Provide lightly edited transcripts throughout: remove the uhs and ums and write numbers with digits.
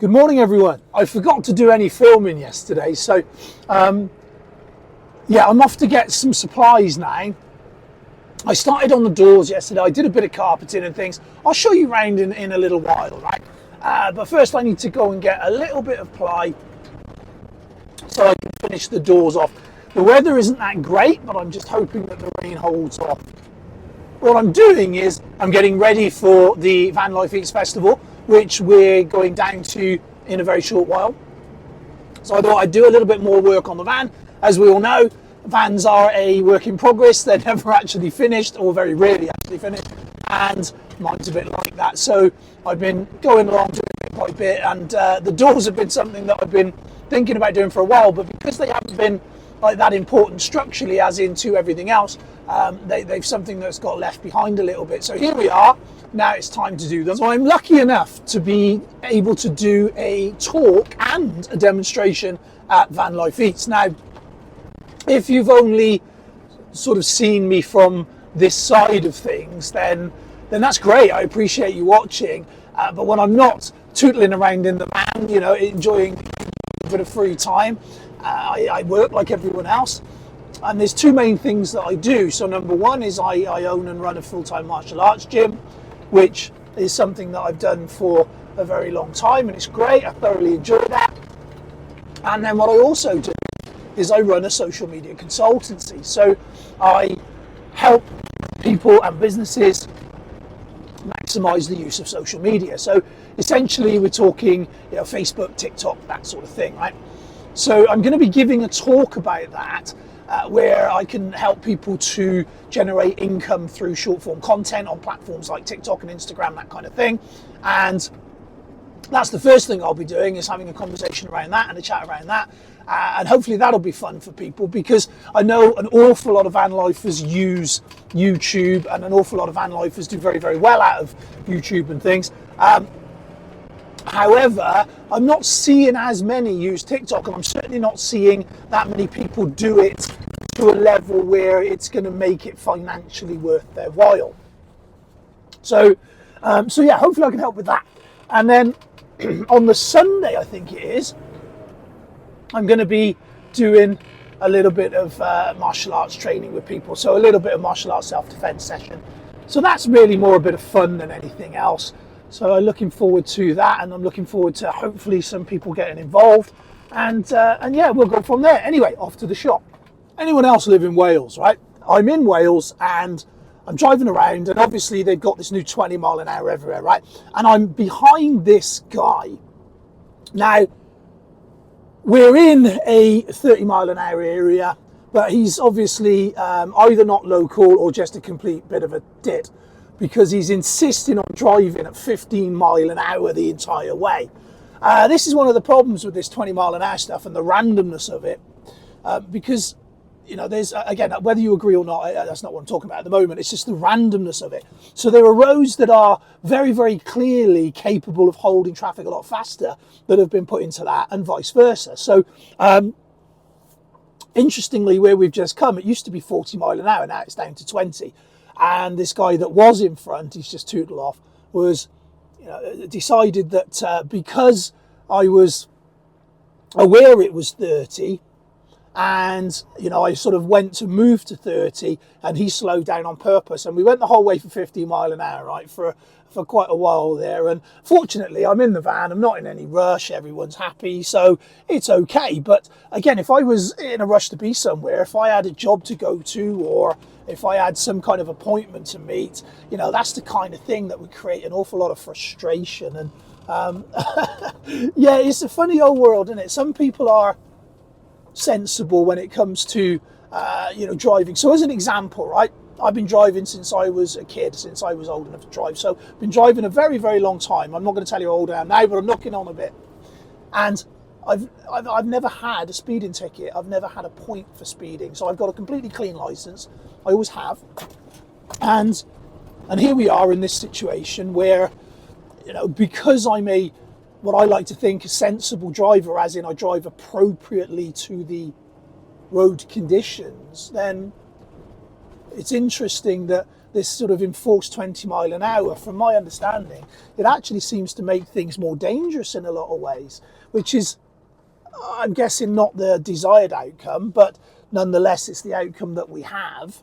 Good morning, everyone. I forgot to do any filming yesterday, so yeah, I'm off to get some supplies now. I started on the doors yesterday. I did a bit of carpeting and things. I'll show you around in a little while, right? But first I need to go and get a little bit of ply so I can finish the doors off. The weather isn't that great, but I'm just hoping that the rain holds off. What I'm doing is I'm getting ready for the Vanlife Eats festival, which we're going down to in a very short while. So I thought I'd do a little bit more work on the van. As we all know, vans are a work in progress. They're never actually finished, or very rarely actually finished, and mine's a bit like that. So I've been going along doing it quite a bit, and the doors have been something that I've been thinking about doing for a while, but because they haven't been like that important structurally as into everything else, they've something that's got left behind a little bit. So here we are. Now it's time to do them. So I'm lucky enough to be able to do a talk and a demonstration at Vanlife Eats. Now, if you've only sort of seen me from this side of things, then that's great. I appreciate you watching. But when I'm not tootling around in the van, you know, enjoying a bit of free time, I work like everyone else. And there's two main things that I do. So number one is I own and run a full-time martial arts gym, which is something that I've done for a very long time, and it's great. I thoroughly enjoy that. And then what I also do is I run a social media consultancy. So I help people and businesses maximize the use of social media. So essentially we're talking, you know, Facebook, TikTok, that sort of thing, right? So I'm going to be giving a talk about that, where I can help people to generate income through short form content on platforms like TikTok and Instagram, that kind of thing. And that's the first thing I'll be doing, is having a conversation around that and a chat around that. And hopefully that'll be fun for people, because I know an awful lot of van lifers use YouTube, and an awful lot of van lifers do very, very well out of YouTube and things. However, I'm not seeing as many use TikTok, and I'm certainly not seeing that many people do it to a level where it's going to make it financially worth their while. So yeah, hopefully I can help with that. And then on the Sunday, I think it is, I'm going to be doing a little bit of martial arts training with people. So a little bit of martial arts self-defense session. So that's really more a bit of fun than anything else. So I'm looking forward to that, and I'm looking forward to hopefully some people getting involved, and yeah, we'll go from there. Anyway, off to the shop. Anyone else live in Wales, right? I'm in Wales and I'm driving around, and obviously they've got this new 20 mile an hour everywhere, right? And I'm behind this guy. Now, we're in a 30 mile an hour area, but he's obviously either not local or just a complete bit of a dit, because he's insisting on driving at 15 mile an hour the entire way. This is one of the problems with this 20 mile an hour stuff and the randomness of it, because, you know, there's, again, whether you agree or not, that's not what I'm talking about at the moment. It's just the randomness of it. So there are roads that are very, very clearly capable of holding traffic a lot faster that have been put into that, and vice versa. So interestingly, where we've just come, it used to be 40 mile an hour, now it's down to 20. And this guy that was in front, he's just tootled off, was, you know, decided that because I was aware it was 30, and, you know, I sort of went to move to 30, and he slowed down on purpose, and we went the whole way for 50 mile an hour, right, for quite a while there. And fortunately, I'm in the van, I'm not in any rush, everyone's happy, so it's okay. But again, if I was in a rush to be somewhere, if I had a job to go to, or if I had some kind of appointment to meet, you know, that's the kind of thing that would create an awful lot of frustration. And yeah, it's a funny old world, isn't it? Some people are sensible when it comes to you know, driving. So as an example, right, I've been driving since I was a kid, since I was old enough to drive. So I've been driving a very, very long time. I'm not going to tell you how old I am now, but I'm knocking on a bit. And I've never had a speeding ticket. I've never had a point for speeding. So I've got a completely clean license. I always have. And here we are in this situation where, you know, because I'm what I like to think a sensible driver, as in I drive appropriately to the road conditions, then it's interesting that this sort of enforced 20 mile an hour, from my understanding, it actually seems to make things more dangerous in a lot of ways, which is, I'm guessing, not the desired outcome, but nonetheless, it's the outcome that we have.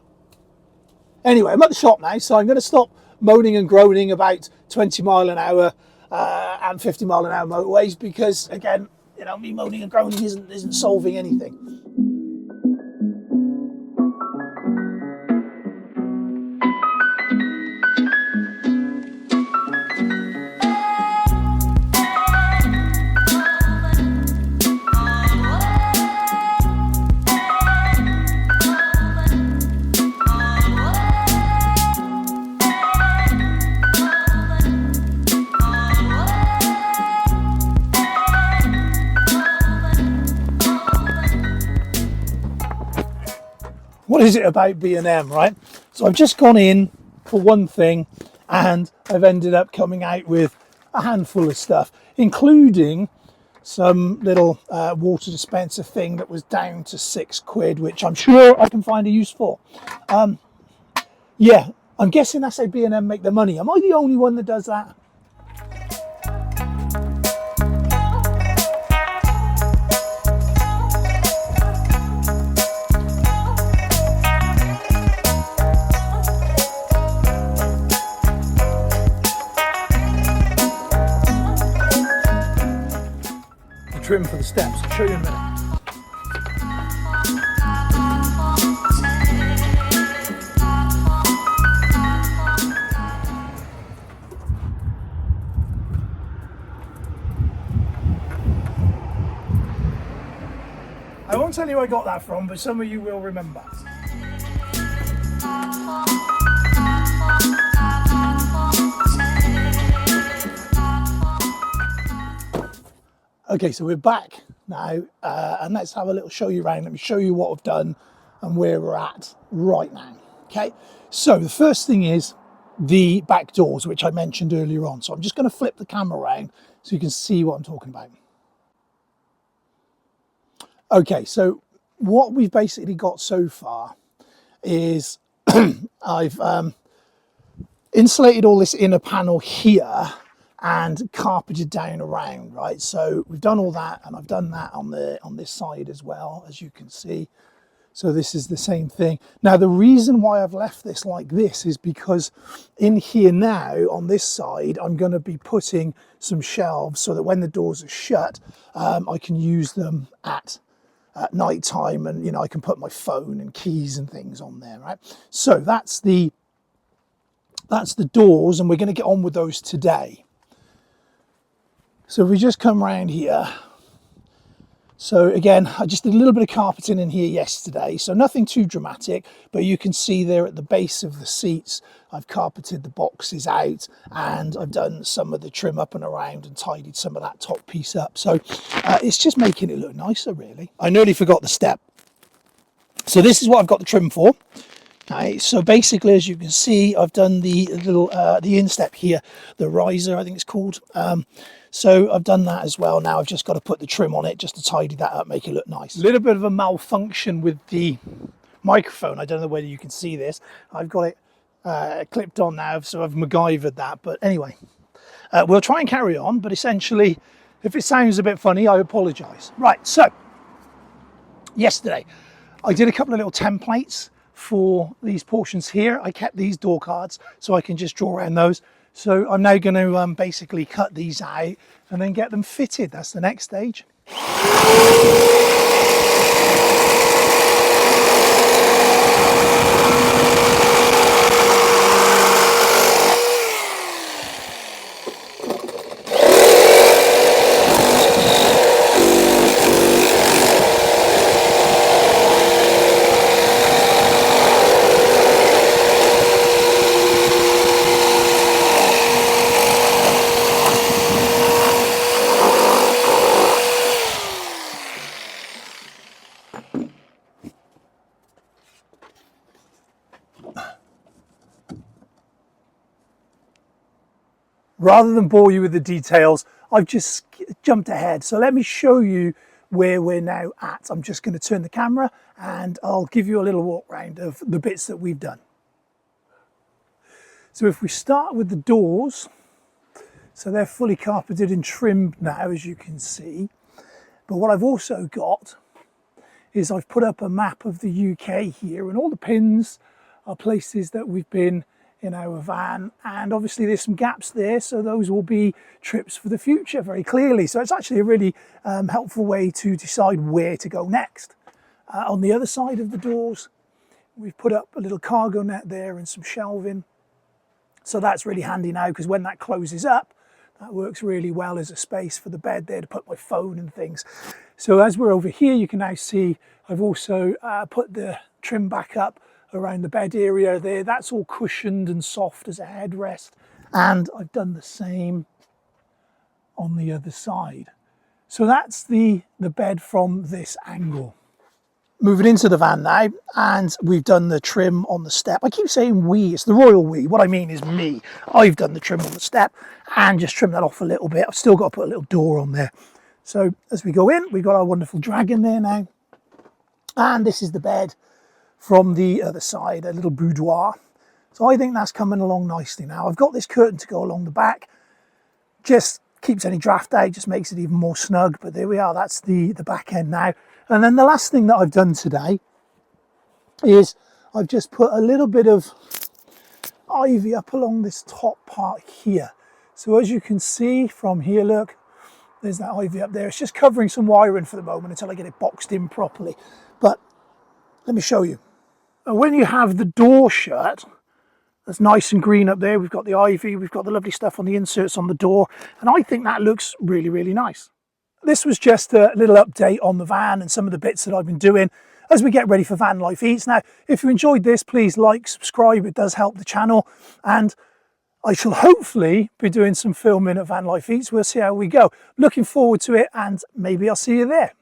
Anyway, I'm at the shop now, so I'm going to stop moaning and groaning about 20 mile an hour and 50 mile an hour motorways, because again, you know, me moaning and groaning isn't solving anything. What is it about B&M, right? So I've just gone in for one thing and I've ended up coming out with a handful of stuff, including some little water dispenser thing that was down to £6, which I'm sure I can find a use for. Yeah, I'm guessing that's how B&M make their money. Am I the only one that does that? Trim for the steps. I'll show you in a minute. I won't tell you where I got that from, but some of you will remember. Okay, so we're back now, and let's have a little show you around. Let me show you what I've done and where we're at right now. Okay, so the first thing is the back doors, which I mentioned earlier on. So I'm just going to flip the camera around so you can see what I'm talking about. Okay, so what we've basically got so far is I've insulated all this inner panel here and carpeted down around, right? So we've done all that, and I've done that on this side as well, as you can see. So this is the same thing. Now, the reason why I've left this like this is because in here now, on this side, I'm going to be putting some shelves so that when the doors are shut, I can use them at night time, and, you know, I can put my phone and keys and things on there, right? So that's the doors, and we're going to get on with those today. So if we just come around here, so again, I just did a little bit of carpeting in here yesterday, so nothing too dramatic, but you can see there at the base of the seats, I've carpeted the boxes out, and I've done some of the trim up and around and tidied some of that top piece up. So it's just making it look nicer, really. I nearly forgot the step. So this is what I've got the trim for. Okay, so basically, as you can see, I've done the little the instep here, the riser, I think it's called. So I've done that as well. Now I've just got to put the trim on it just to tidy that up, make it look nice. A little bit of a malfunction with the microphone. I don't know whether you can see this. I've got it clipped on now, so I've MacGyvered that. But anyway, we'll try and carry on. But essentially, if it sounds a bit funny, I apologise. Right, so yesterday I did a couple of little templates for these portions here. I kept these door cards so I can just draw around those. So I'm now going to basically cut these out and then get them fitted. That's the next stage. Rather than bore you with the details, I've just jumped ahead. So let me show you where we're now at. I'm just going to turn the camera and I'll give you a little walk round of the bits that we've done. So if we start with the doors, so they're fully carpeted and trimmed now, as you can see. But what I've also got is I've put up a map of the UK here, and all the pins are places that we've been in our van, and obviously there's some gaps there, so those will be trips for the future very clearly. So it's actually a really helpful way to decide where to go next. On the other side of the doors, we've put up a little cargo net there and some shelving. So that's really handy now, because when that closes up, that works really well as a space for the bed there to put my phone and things. So as we're over here, you can now see I've also put the trim back up around the bed area there. That's all cushioned and soft as a headrest. And I've done the same on the other side. So that's the bed from this angle. Moving into the van now, and we've done the trim on the step. I keep saying we, it's the royal we. What I mean is me. I've done the trim on the step and just trimmed that off a little bit. I've still got to put a little door on there. So as we go in, we've got our wonderful dragon there now. And this is the bed from the other side, a little boudoir. So I think that's coming along nicely now. I've got this curtain to go along the back. Just keeps any draft out, just makes it even more snug. But there we are, that's the back end now. And then the last thing that I've done today is I've just put a little bit of ivy up along this top part here. So as you can see from here, look, there's that ivy up there. It's just covering some wiring for the moment until I get it boxed in properly. But let me show you. When you have the door shut, that's nice and green up there. We've got the ivy, we've got the lovely stuff on the inserts on the door, and I think that looks really, really nice. This was just a little update on the van and some of the bits that I've been doing as we get ready for Vanlife Eats. Now, if you enjoyed this, please like, subscribe, it does help the channel, and I shall hopefully be doing some filming at Vanlife Eats. We'll see how we go. Looking forward to it, and maybe I'll see you there.